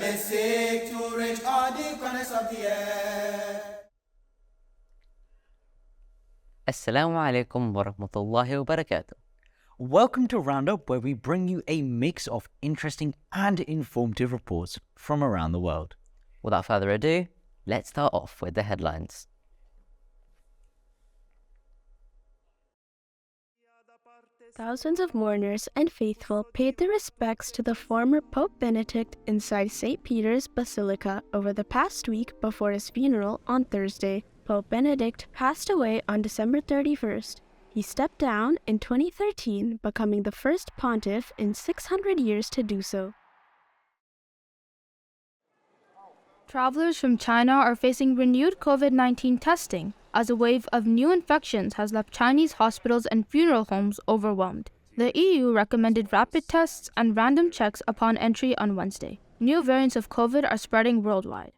they seek to reach all the corners of the earth. Assalamu alaikum wa rahmatullahi wa barakatuh. Welcome to Roundup, where we bring you a mix of interesting and informative reports from around the world. Without further ado, let's start off with the headlines. Thousands of mourners and faithful paid their respects to the former Pope Benedict inside St. Peter's Basilica over the past week before his funeral on Thursday. Pope Benedict passed away on December 31st. He stepped down in 2013, becoming the first pontiff in 600 years to do so. Travelers from China are facing renewed COVID-19 testing as a wave of new infections has left Chinese hospitals and funeral homes overwhelmed. The EU recommended rapid tests and random checks upon entry on Wednesday. New variants of COVID are spreading worldwide.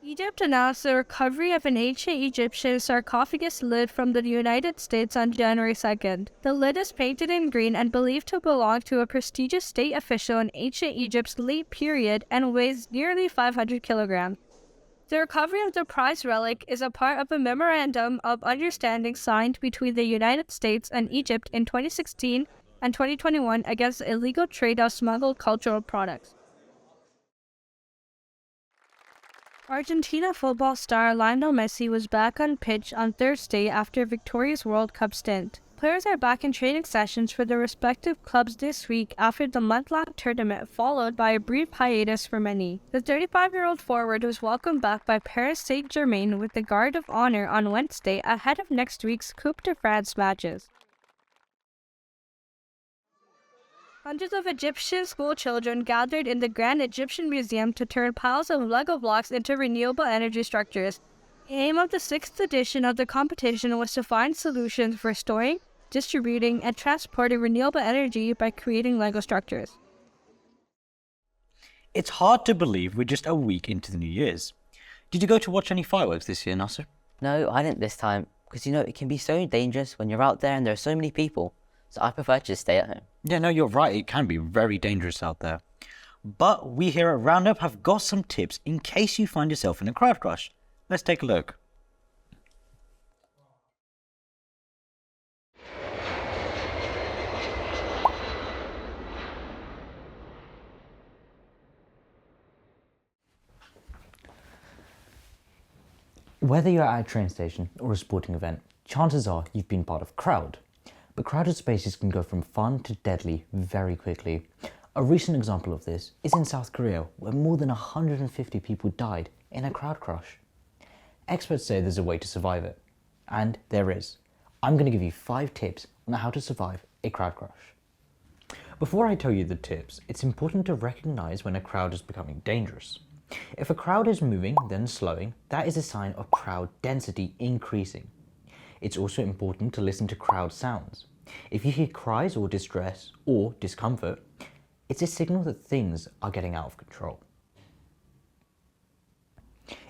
Egypt announced the recovery of an ancient Egyptian sarcophagus lid from the United States on January 2nd. The lid is painted in green and believed to belong to a prestigious state official in ancient Egypt's late period and weighs nearly 500 kilograms. The recovery of the prized relic is a part of a memorandum of understanding signed between the United States and Egypt in 2016 and 2021 against the illegal trade of smuggled cultural products. Argentina football star Lionel Messi was back on pitch on Thursday after a victorious World Cup stint. Players are back in training sessions for their respective clubs this week after the month-long tournament, followed by a brief hiatus for many. The 35-year-old forward was welcomed back by Paris Saint-Germain with the Guard of Honor on Wednesday ahead of next week's Coupe de France matches. Hundreds of Egyptian school children gathered in the Grand Egyptian Museum to turn piles of Lego blocks into renewable energy structures. The aim of the 6th edition of the competition was to find solutions for storing, distributing, and transporting renewable energy by creating Lego structures. It's hard to believe we're just a week into the New Year's. Did you go to watch any fireworks this year, Nasser? No, I didn't this time, because it can be so dangerous when you're out there and there are so many people, so I prefer to just stay at home. Yeah, no, you're right. It can be very dangerous out there. But we here at Roundup have got some tips in case you find yourself in a crowd crush. Let's take a look. Whether you're at a train station or a sporting event, chances are you've been part of a crowd. But crowded spaces can go from fun to deadly very quickly. A recent example of this is in South Korea, where more than 150 people died in a crowd crush. Experts say there's a way to survive it. And there is. I'm going to give you 5 tips on how to survive a crowd crush. Before I tell you the tips, it's important to recognize when a crowd is becoming dangerous. If a crowd is moving, then slowing, that is a sign of crowd density increasing. It's also important to listen to crowd sounds. If you hear cries or distress or discomfort, it's a signal that things are getting out of control.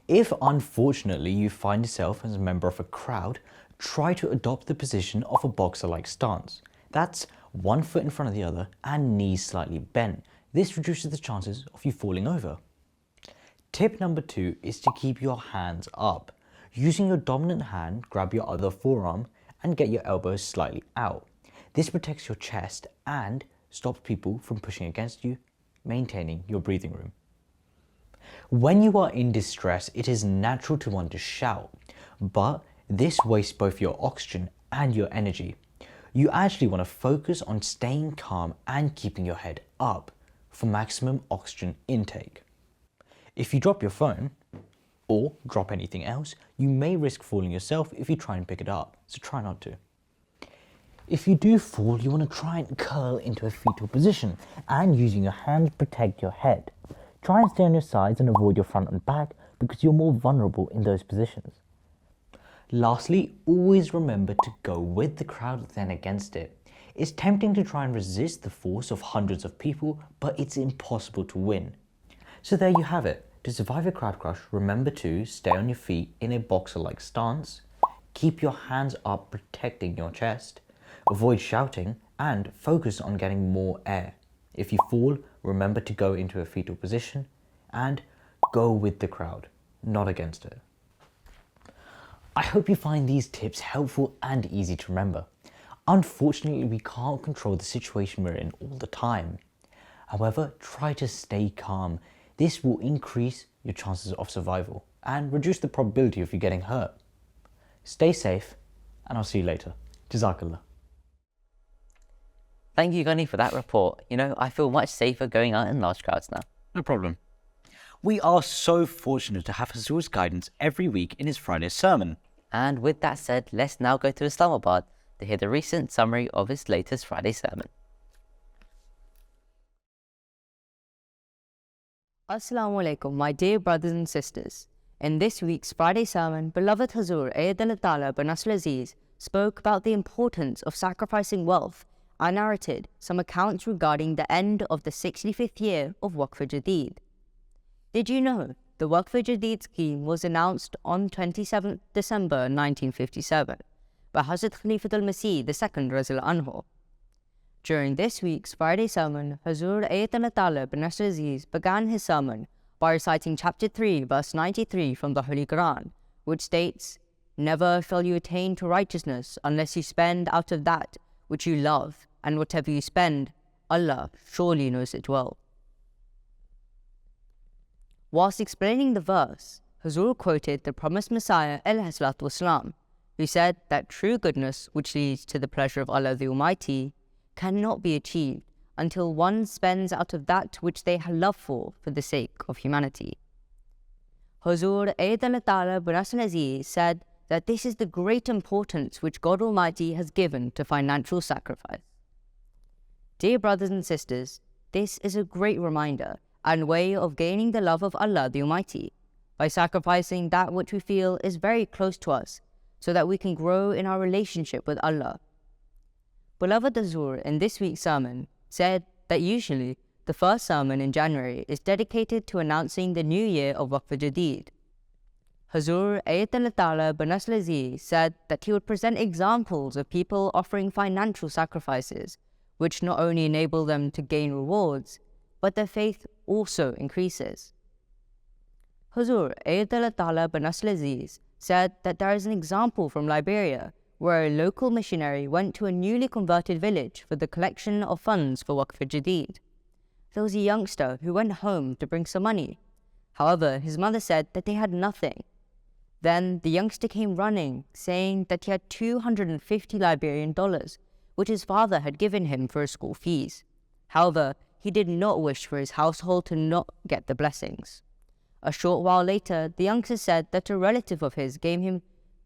If unfortunately you find yourself as a member of a crowd, try to adopt the position of a boxer-like stance. That's one foot in front of the other and knees slightly bent. This reduces the chances of you falling over. Tip number 2 is to keep your hands up. Using your dominant hand, grab your other forearm and get your elbows slightly out. This protects your chest and stops people from pushing against you, maintaining your breathing room. When you are in distress, it is natural to want to shout, but this wastes both your oxygen and your energy. You actually want to focus on staying calm and keeping your head up for maximum oxygen intake. If you drop your phone, or drop anything else, you may risk falling yourself if you try and pick it up, so try not to. If you do fall, you want to try and curl into a fetal position and using your hands protect your head. Try and stay on your sides and avoid your front and back because you're more vulnerable in those positions. Lastly, always remember to go with the crowd then against it. It's tempting to try and resist the force of hundreds of people, but it's impossible to win. So there you have it. To survive a crowd crush, remember to stay on your feet in a boxer-like stance, keep your hands up protecting your chest, avoid shouting, and focus on getting more air. If you fall, remember to go into a fetal position and go with the crowd, not against it. I hope you find these tips helpful and easy to remember. Unfortunately, we can't control the situation we're in all the time. However, try to stay calm. This will increase your chances of survival and reduce the probability of you getting hurt. Stay safe, and I'll see you later. Jazakallah. Thank you, Ghani, for that report. You know, I feel much safer going out in large crowds now. No problem. We are so fortunate to have Hazur's guidance every week in his Friday sermon. And with that said, let's now go to Islamabad to hear the recent summary of his latest Friday sermon. Assalamu alaikum, my dear brothers and sisters. In this week's Friday sermon, beloved Hazur Ayyadallah Ta'ala bin Nasr Aziz spoke about the importance of sacrificing wealth and narrated some accounts regarding the end of the 65th year of Waqf Jadid. Did you know the Waqf Jadid scheme was announced on 27 December 1957 by Hazrat Khalifatul Masih II Razil Anhu? During this week's Friday sermon, Hazur Ayyadallah Ta'ala bin Nasr Aziz began his sermon by reciting chapter 3 verse 93 from the Holy Quran, which states, "Never shall you attain to righteousness unless you spend out of that which you love, and whatever you spend, Allah surely knows it well." Whilst explaining the verse, Hazur quoted the promised Messiah ﷺ, who said that true goodness, which leads to the pleasure of Allah the Almighty, cannot be achieved until one spends out of that which they love for the sake of humanity. Hazur Ayyadallah Ta'ala bin Nasr Aziz said that this is the great importance which God Almighty has given to financial sacrifice. Dear brothers and sisters, this is a great reminder and way of gaining the love of Allah the Almighty by sacrificing that which we feel is very close to us so that we can grow in our relationship with Allah. Beloved Hazur in this week's sermon said that usually the first sermon in January is dedicated to announcing the new year of Waqf Jadid. Hazur Ayyadallah Ta'ala bin Nasr Aziz said that he would present examples of people offering financial sacrifices, which not only enable them to gain rewards, but their faith also increases. Hazur Ayyadallah Ta'ala bin Nasr Aziz said that there is an example from Liberia where a local missionary went to a newly converted village for the collection of funds for Waqf Jadid. There was a youngster who went home to bring some money. However, his mother said that they had nothing. Then the youngster came running, saying that he had $250 Liberian, which his father had given him for his school fees. However, he did not wish for his household to not get the blessings. A short while later, the youngster said that a relative of his gave him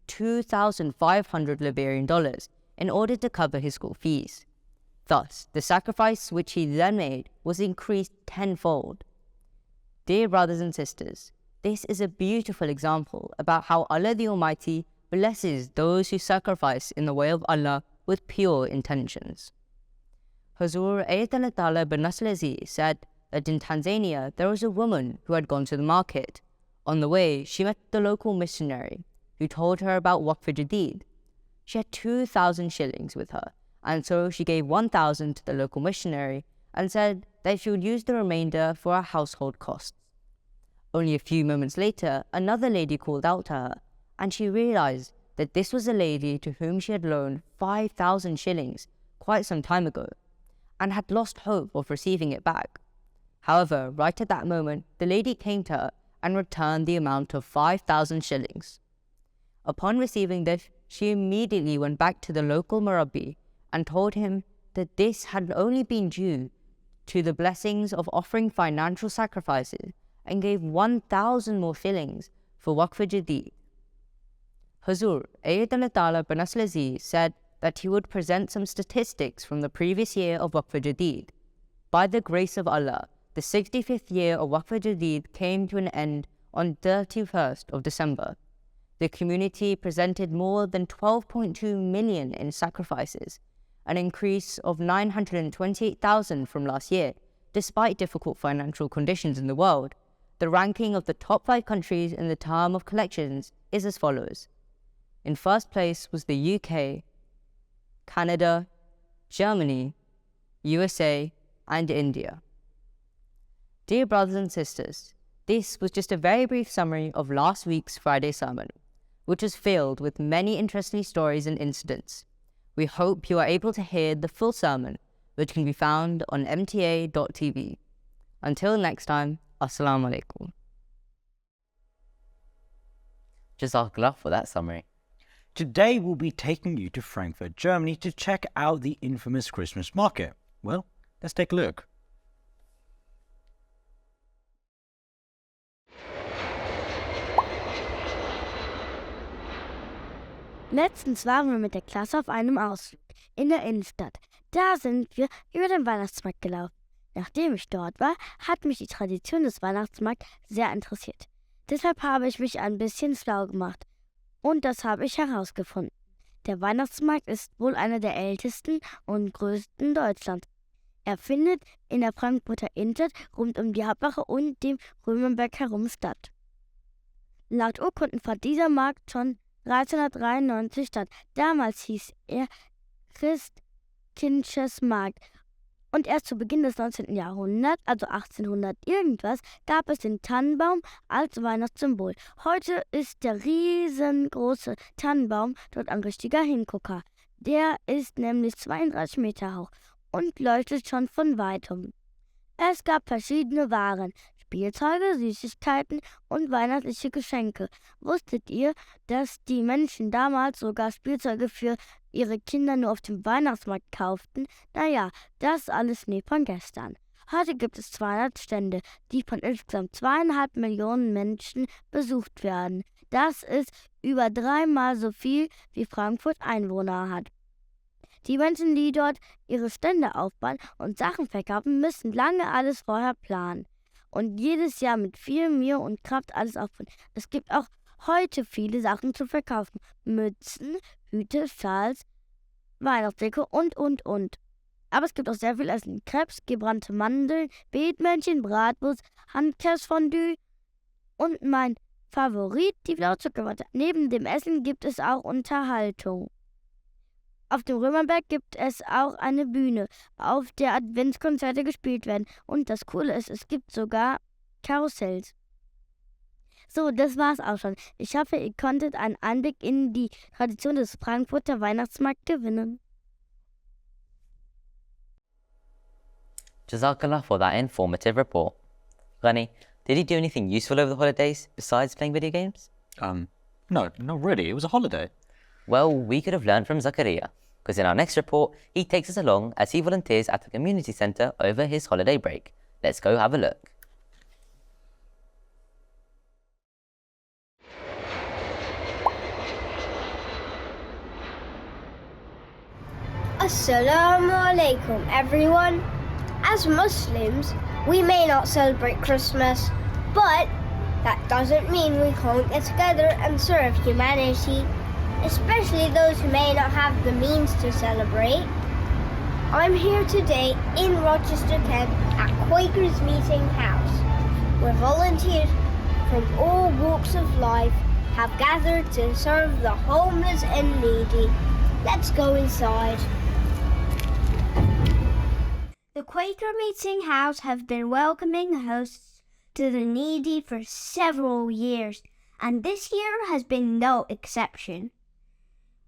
$2,500 Liberian in order to cover his school fees. Thus, the sacrifice which he then made was increased tenfold. Dear brothers and sisters, this is a beautiful example about how Allah the Almighty blesses those who sacrifice in the way of Allah with pure intentions. Hazur Ayyadallah Ta'ala bin Nasr Aziz said that in Tanzania there was a woman who had gone to the market. On the way, she met the local missionary, who told her about Waqf Jadid. She had 2,000 shillings with her, and so she gave 1,000 to the local missionary and said that she would use the remainder for her household costs. Only a few moments later, another lady called out to her, and she realized that this was a lady to whom she had loaned 5,000 shillings quite some time ago, and had lost hope of receiving it back. However, right at that moment, the lady came to her and returned the amount of 5,000 shillings. Upon receiving this, she immediately went back to the local Murabbi and told him that this had only been due to the blessings of offering financial sacrifices, and gave 1,000 more shillings for Waqf Jadid. Hazur Ayyadallah Ta'ala bin Nasr Aziz said that he would present some statistics from the previous year of Waqf Jadid. By the grace of Allah, the 65th year of Waqf Jadid came to an end on 31st of December. The community presented more than 12.2 million in sacrifices, an increase of 928,000 from last year, despite difficult financial conditions in the world. The ranking of the top 5 countries in the term of collections is as follows. In first place was the UK, Canada, Germany, USA, and India. Dear brothers and sisters, this was just a very brief summary of last week's Friday sermon, which was filled with many interesting stories and incidents. We hope you are able to hear the full sermon, which can be found on mta.tv. Until next time, Assalamu alaikum. Jazakallah for that summary. Today we'll be taking you to Frankfurt, Germany to check out the infamous Christmas market. Well, let's take a look. Letztens waren wir mit der Klasse auf einem Ausflug in der Innenstadt. Da sind wir über den Weihnachtsmarkt gelaufen. Nachdem ich dort war, hat mich die Tradition des Weihnachtsmarkts sehr interessiert. Deshalb habe ich mich ein bisschen schlau gemacht. Und das habe ich herausgefunden. Der Weihnachtsmarkt ist wohl einer der ältesten und größten Deutschlands. Er findet in der Frankfurter Innenstadt rund um die Hauptwache und dem Römerberg herum statt. Laut Urkunden fand dieser Markt schon 1393 statt. Damals hieß er Christkindches Markt. Und erst zu Beginn des 19. Jahrhunderts, also 1800 irgendwas, gab es den Tannenbaum als Weihnachtssymbol. Heute ist der riesengroße Tannenbaum dort ein richtiger Hingucker. Der ist nämlich 32 Meter hoch und leuchtet schon von weitem. Es gab verschiedene Waren, Spielzeuge, Süßigkeiten und weihnachtliche Geschenke. Wusstet ihr, dass die Menschen damals sogar Spielzeuge für ihre Kinder nur auf dem Weihnachtsmarkt kauften? Naja, das alles nie von gestern. Heute gibt es 200 Stände, die von insgesamt 2,5 Millionen Menschen besucht werden. Das ist über 3-mal so viel, wie Frankfurt Einwohner hat. Die Menschen, die dort ihre Stände aufbauen und Sachen verkaufen, müssen lange alles vorher planen. Und jedes Jahr mit viel Mühe und Kraft alles aufbauen. Es gibt auch heute viele Sachen zu verkaufen. Mützen, Hüte, Schals, Weihnachtsdeko und. Aber es gibt auch sehr viel Essen. Crepes, gebrannte Mandeln, Bethmännchen, Bratwurst, Handkäsefondue und mein Favorit, die Blauzuckerwatte. Neben dem Essen gibt es auch Unterhaltung. Auf dem Römerberg gibt es auch eine Bühne, auf der Adventskonzerte gespielt werden. Und das Coole ist, es gibt sogar Karussells. So, das war's auch schon. Ich hoffe, ihr konntet einen Einblick in die Tradition des Frankfurter Weihnachtsmarkts gewinnen. Jazakallah for that informative report. Ghani, did you do anything useful over the holidays besides playing video games? No, not really. It was a holiday. Well, we could have learned from Zachariah, because in our next report, he takes us along as he volunteers at the community centre over his holiday break. Let's go have a look. Assalamu alaikum, everyone. As Muslims, we may not celebrate Christmas, but that doesn't mean we can't get together and serve humanity, especially those who may not have the means to celebrate. I'm here today in Rochester, Kent at Quakers Meeting House, where volunteers from all walks of life have gathered to serve the homeless and needy. Let's go inside. The Quaker Meeting House have been welcoming hosts to the needy for several years, and this year has been no exception.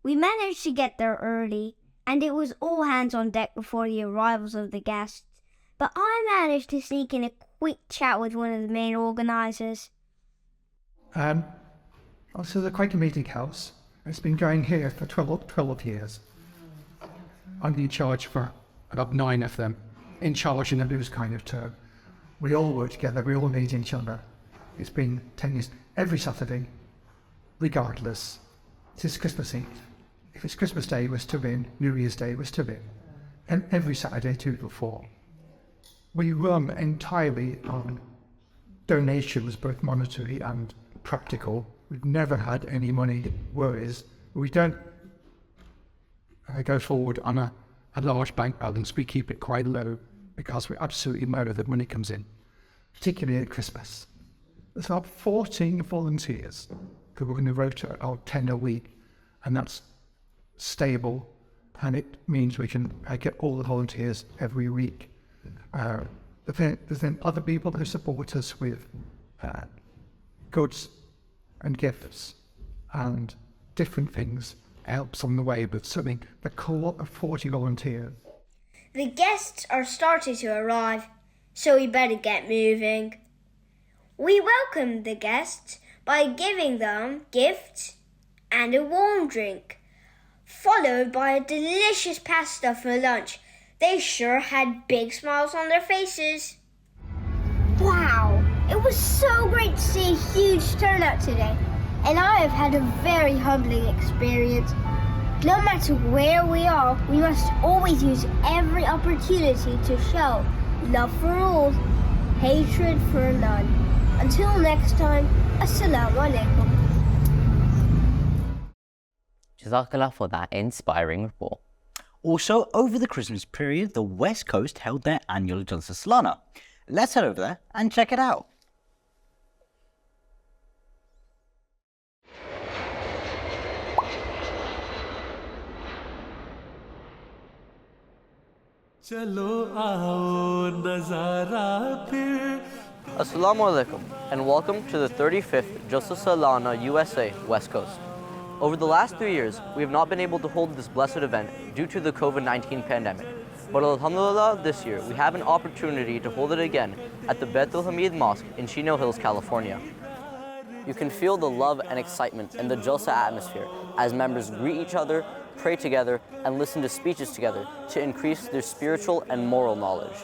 We managed to get there early, and it was all hands on deck before the arrivals of the guests, but I managed to sneak in a quick chat with one of the main organisers. Also the Quaker Meeting House has been going here for 12 years. I'm in charge for about 9 of them. In charge in a loose kind of term. We all work together, we all need each other. It's been 10 years, every Saturday, regardless. It is Christmas Eve. If it's Christmas Day, we're still in, New Year's Day, we're still in. And every Saturday, 2 to 4. We run entirely on donations, both monetary and practical. We've never had any money worries. We don't go forward on a large bank balance. We keep it quite low because we absolutely know that money comes in, particularly at Christmas. There's about 14 volunteers who are in the rota of 10 a week, and that's stable, and it means we can get all the volunteers every week. There's other people who support us with goods and gifts and different things, helps on the way, but something, the core of 40 volunteers. The guests are starting to arrive, so we better get moving. We welcome the guests by giving them gifts and a warm drink, followed by a delicious pasta for lunch. They sure had big smiles on their faces. Wow, it was so great to see a huge turnout today, and I have had a very humbling experience. No matter where we are, we must always use every opportunity to show love for all, hatred for none. Until next time, Assalamu alaikum. Jazakallah for that inspiring report. Also, over the Christmas period, the West Coast held their annual Jalsa Salana. Let's head over there and check it out. Assalamu alaikum and welcome to the 35th Jalsa Salana USA West Coast. Over the last 3 years, we have not been able to hold this blessed event due to the COVID-19 pandemic. But alhamdulillah, this year we have an opportunity to hold it again at the Beit al-Hamid Mosque in Chino Hills, California. You can feel the love and excitement in the Jalsa atmosphere as members greet each other, pray together, and listen to speeches together to increase their spiritual and moral knowledge.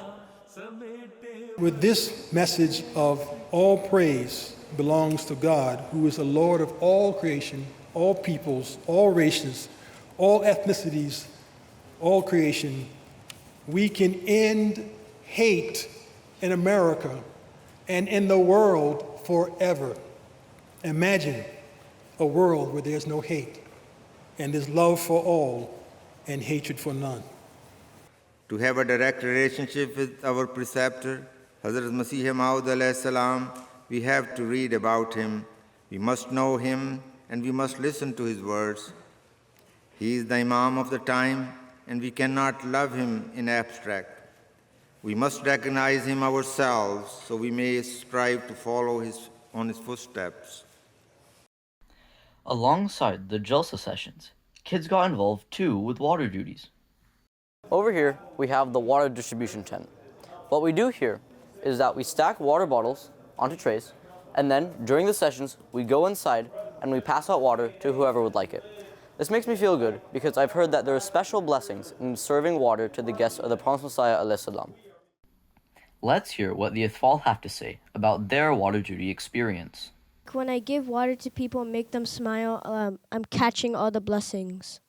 With this message of all praise belongs to God, who is the Lord of all creation, all peoples, all races, all ethnicities, all creation, we can end hate in America and in the world forever. Imagine a world where there's no hate and there's love for all and hatred for none. To have a direct relationship with our preceptor, Hazrat Masih Maud alayhi salam, we have to read about him, we must know him, and we must listen to his words. He is the Imam of the time, and we cannot love him in abstract. We must recognize him ourselves so we may strive to follow on his footsteps. Alongside the Jalsa sessions, kids got involved too with water duties. Over here, we have the water distribution tent. What we do here is that we stack water bottles onto trays, and then during the sessions, we go inside and we pass out water to whoever would like it. This makes me feel good because I've heard that there are special blessings in serving water to the guests of the Prophet Messiah alayhi salam. Let's hear what the Athfal have to say about their water duty experience. When I give water to people and make them smile, I'm catching all the blessings.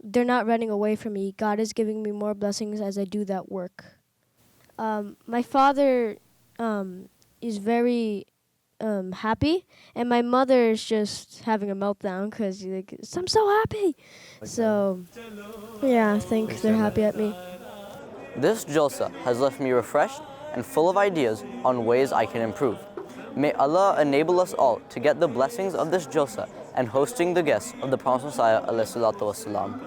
They're not running away from me. God is giving me more blessings as I do that work. My father is very happy, and my mother is just having a meltdown because I'm so happy. So, yeah, I think they're happy at me. This Jalsa has left me refreshed and full of ideas on ways I can improve. May Allah enable us all to get the blessings of this Jalsa and hosting the guests of the Prophet Messiah alayhi salatu wasalam.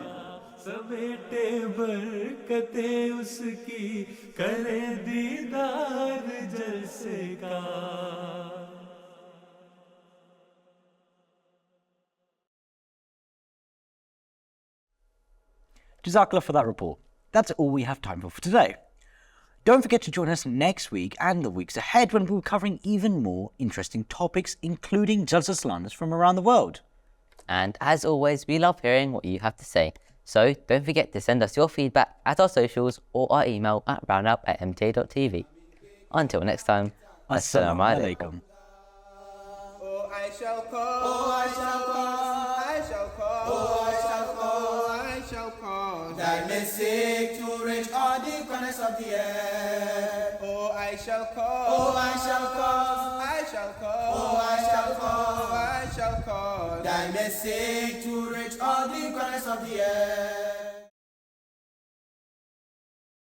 Jazakallah for that report. That's all we have time for today. Don't forget to join us next week and the weeks ahead when we'll be covering even more interesting topics, including Jalsa Salanas from around the world. And as always, we love hearing what you have to say. So don't forget to send us your feedback at our socials or our email at roundup@mta.tv. Until next time, Assalamu alaikum. Oh, I shall call, oh, I shall call, I shall call, oh, I shall call, I shall call. Thy message to reach all the corners of the earth. Oh, I shall call, oh, I shall call, I shall call, oh, I shall call, I shall call. Thy message to reach all the corners of the earth.